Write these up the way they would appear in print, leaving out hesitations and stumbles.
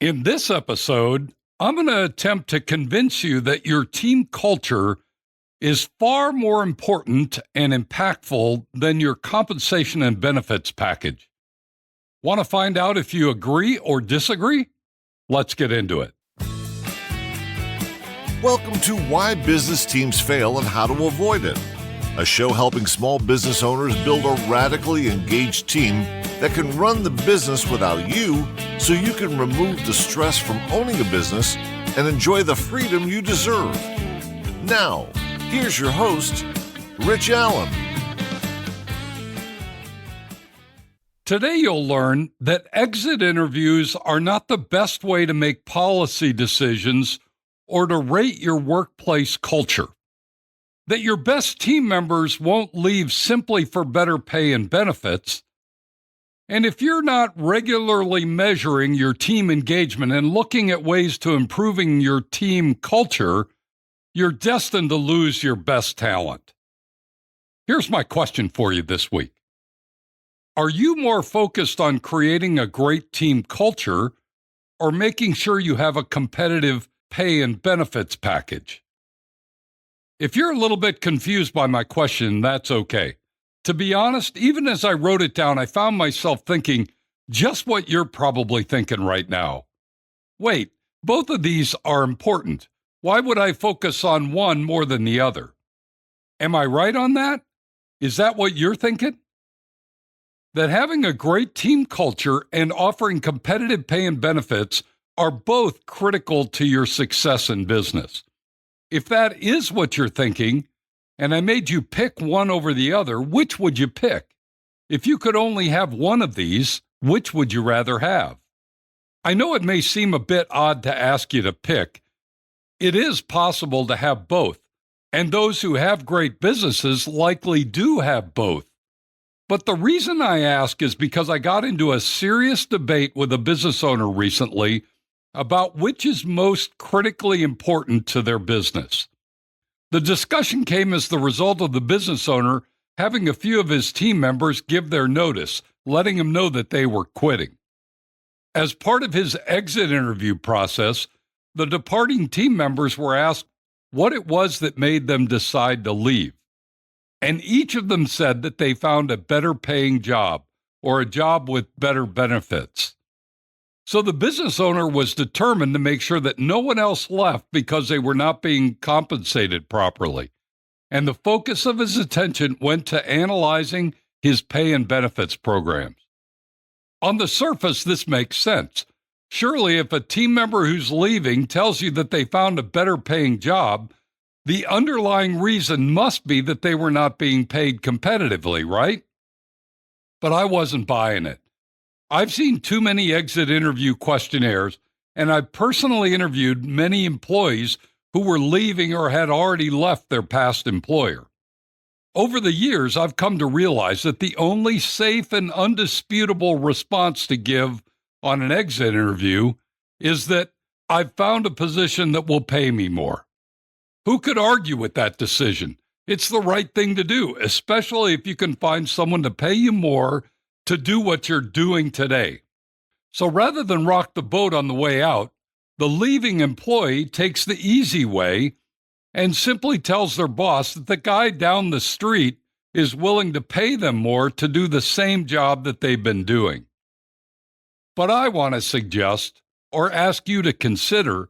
In this episode, I'm going to attempt to convince you that your team culture is far more important and impactful than your compensation and benefits package. Want to find out if you agree or disagree? Let's get into it. Welcome to Why Business Teams Fail and How to Avoid It, a show helping small business owners build a radically engaged team that can run the business without you, so you can remove the stress from owning a business and enjoy the freedom you deserve. Now, here's your host, Rich Allen. Today you'll learn that exit interviews are not the best way to make policy decisions or to rate your workplace culture. That your best team members won't leave simply for better pay and benefits. And if you're not regularly measuring your team engagement and looking at ways to improving your team culture, you're destined to lose your best talent. Here's my question for you this week. Are you more focused on creating a great team culture or making sure you have a competitive pay and benefits package? If you're a little bit confused by my question, that's okay. To be honest, even as I wrote it down, I found myself thinking just what you're probably thinking right now. Wait, both of these are important. Why would I focus on one more than the other? Am I right on that? Is that what you're thinking? That having a great team culture and offering competitive pay and benefits are both critical to your success in business. If that is what you're thinking, and I made you pick one over the other, which would you pick? If you could only have one of these, which would you rather have? I know it may seem a bit odd to ask you to pick. It is possible to have both, and those who have great businesses likely do have both. But the reason I ask is because I got into a serious debate with a business owner recently about which is most critically important to their business. The discussion came as the result of the business owner having a few of his team members give their notice, letting him know that they were quitting. As part of his exit interview process, the departing team members were asked what it was that made them decide to leave. And each of them said that they found a better paying job or a job with better benefits. So the business owner was determined to make sure that no one else left because they were not being compensated properly. And the focus of his attention went to analyzing his pay and benefits programs. On the surface, this makes sense. Surely, if a team member who's leaving tells you that they found a better paying job, the underlying reason must be that they were not being paid competitively, right? But I wasn't buying it. I've seen too many exit interview questionnaires, and I've personally interviewed many employees who were leaving or had already left their past employer. Over the years, I've come to realize that the only safe and undisputable response to give on an exit interview is that I've found a position that will pay me more. Who could argue with that decision? It's the right thing to do, especially if you can find someone to pay you more to do what you're doing today. So rather than rock the boat on the way out, the leaving employee takes the easy way and simply tells their boss that the guy down the street is willing to pay them more to do the same job that they've been doing. But I want to suggest, or ask you to consider,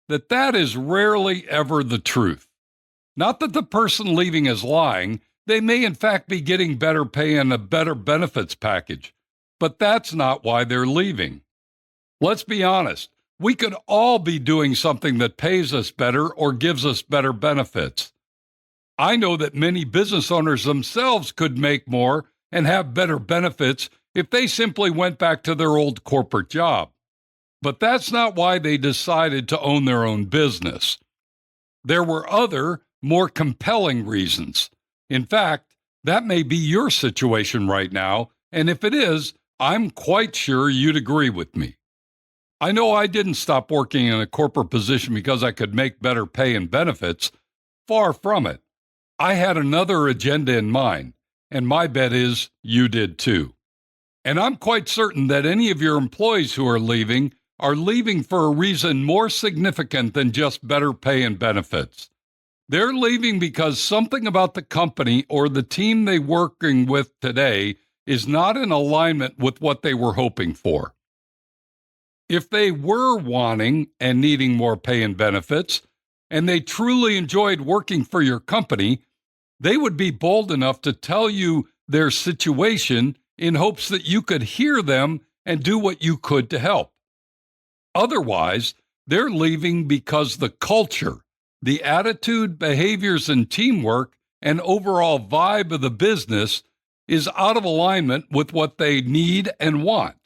that that is rarely ever the truth. Not that the person leaving is lying. They may in fact be getting better pay and a better benefits package, but that's not why they're leaving. Let's be honest, we could all be doing something that pays us better or gives us better benefits. I know that many business owners themselves could make more and have better benefits if they simply went back to their old corporate job. But that's not why they decided to own their own business. There were other, more compelling reasons. In fact, that may be your situation right now, and if it is, I'm quite sure you'd agree with me. I know I didn't stop working in a corporate position because I could make better pay and benefits. Far from it. I had another agenda in mind, and my bet is you did too. And I'm quite certain that any of your employees who are leaving are leaving for a reason more significant than just better pay and benefits. They're leaving because something about the company or the team they're working with today is not in alignment with what they were hoping for. If they were wanting and needing more pay and benefits, and they truly enjoyed working for your company, they would be bold enough to tell you their situation in hopes that you could hear them and do what you could to help. Otherwise, they're leaving because the culture, the attitude, behaviors, and teamwork and overall vibe of the business is out of alignment with what they need and want.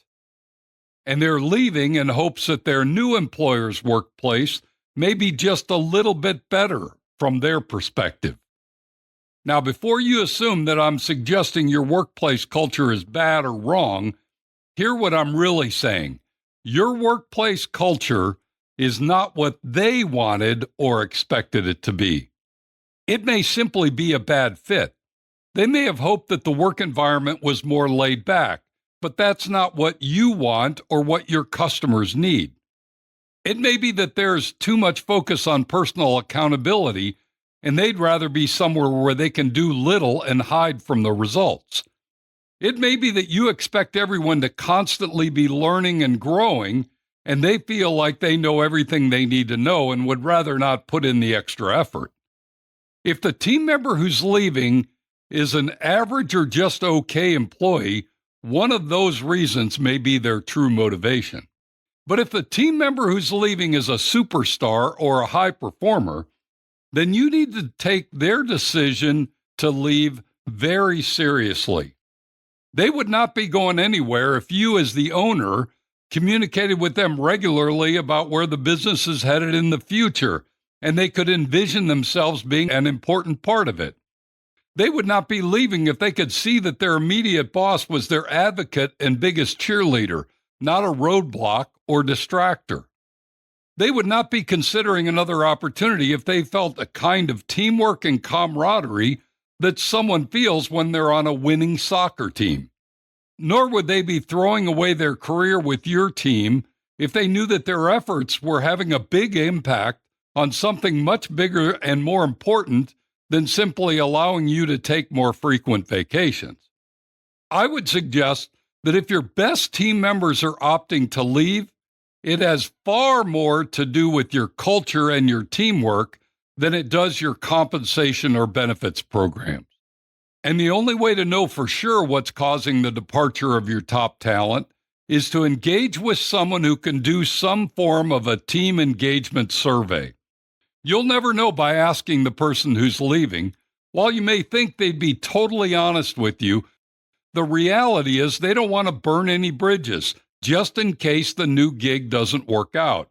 And they're leaving in hopes that their new employer's workplace may be just a little bit better from their perspective. Now, before you assume that I'm suggesting your workplace culture is bad or wrong, hear what I'm really saying. Your workplace culture is not what they wanted or expected it to be. It may simply be a bad fit. They may have hoped that the work environment was more laid back, but that's not what you want or what your customers need. It may be that there's too much focus on personal accountability, and they'd rather be somewhere where they can do little and hide from the results. It may be that you expect everyone to constantly be learning and growing, and they feel like they know everything they need to know and would rather not put in the extra effort. If the team member who's leaving is an average or just okay employee, one of those reasons may be their true motivation. But if the team member who's leaving is a superstar or a high performer, then you need to take their decision to leave very seriously. They would not be going anywhere if you, as the owner, communicated with them regularly about where the business is headed in the future, and they could envision themselves being an important part of it. They would not be leaving if they could see that their immediate boss was their advocate and biggest cheerleader, not a roadblock or distractor. They would not be considering another opportunity if they felt a kind of teamwork and camaraderie that someone feels when they're on a winning soccer team. Nor would they be throwing away their career with your team if they knew that their efforts were having a big impact on something much bigger and more important than simply allowing you to take more frequent vacations. I would suggest that if your best team members are opting to leave, it has far more to do with your culture and your teamwork than it does your compensation or benefits programs. And the only way to know for sure what's causing the departure of your top talent is to engage with someone who can do some form of a team engagement survey. You'll never know by asking the person who's leaving. While you may think they'd be totally honest with you, the reality is they don't want to burn any bridges, just in case the new gig doesn't work out.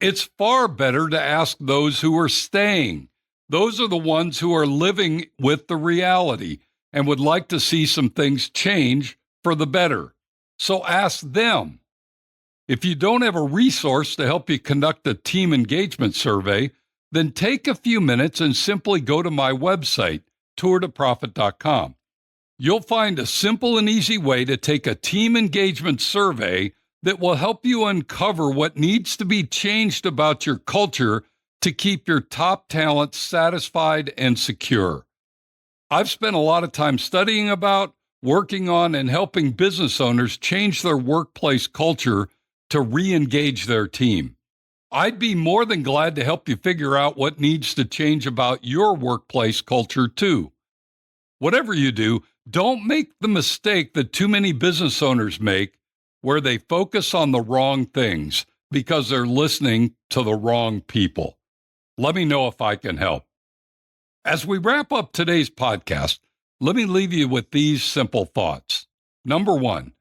It's far better to ask those who are staying. Those are the ones who are living with the reality and would like to see some things change for the better. So ask them. If you don't have a resource to help you conduct a team engagement survey, then take a few minutes and simply go to my website, tourtoprofit.com. You'll find a simple and easy way to take a team engagement survey that will help you uncover what needs to be changed about your culture to keep your top talent satisfied and secure. I've spent a lot of time studying about, working on, and helping business owners change their workplace culture to re-engage their team. I'd be more than glad to help you figure out what needs to change about your workplace culture too. Whatever you do, don't make the mistake that too many business owners make, where they focus on the wrong things because they're listening to the wrong people. Let me know if I can help. As we wrap up today's podcast, let me leave you with these simple thoughts. Number one,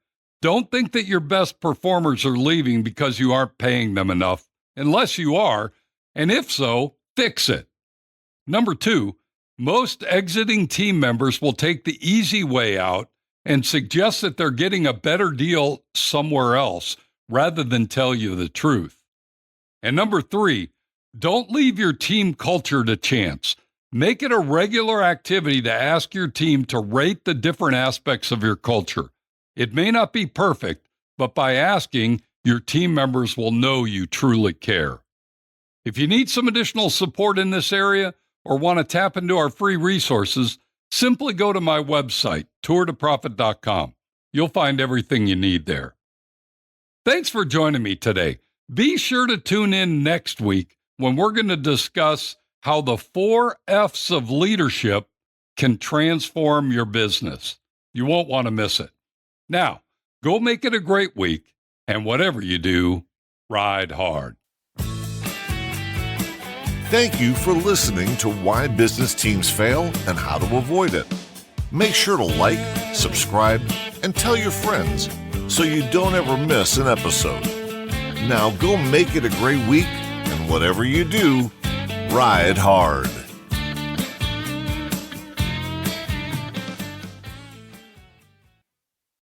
don't think that your best performers are leaving because you aren't paying them enough, unless you are, and if so, fix it. Number two, most exiting team members will take the easy way out and suggest that they're getting a better deal somewhere else rather than tell you the truth. And number three, don't leave your team culture to chance. Make it a regular activity to ask your team to rate the different aspects of your culture. It may not be perfect, but by asking, your team members will know you truly care. If you need some additional support in this area or want to tap into our free resources, simply go to my website, tourtoprofit.com. You'll find everything you need there. Thanks for joining me today. Be sure to tune in next week when we're going to discuss how the 4 F's of leadership can transform your business. You won't want to miss it. Now, go make it a great week, and whatever you do, ride hard. Thank you for listening to Why Business Teams Fail and How to Avoid It. Make sure to like, subscribe, and tell your friends so you don't ever miss an episode. Now go make it a great week, and whatever you do, ride hard.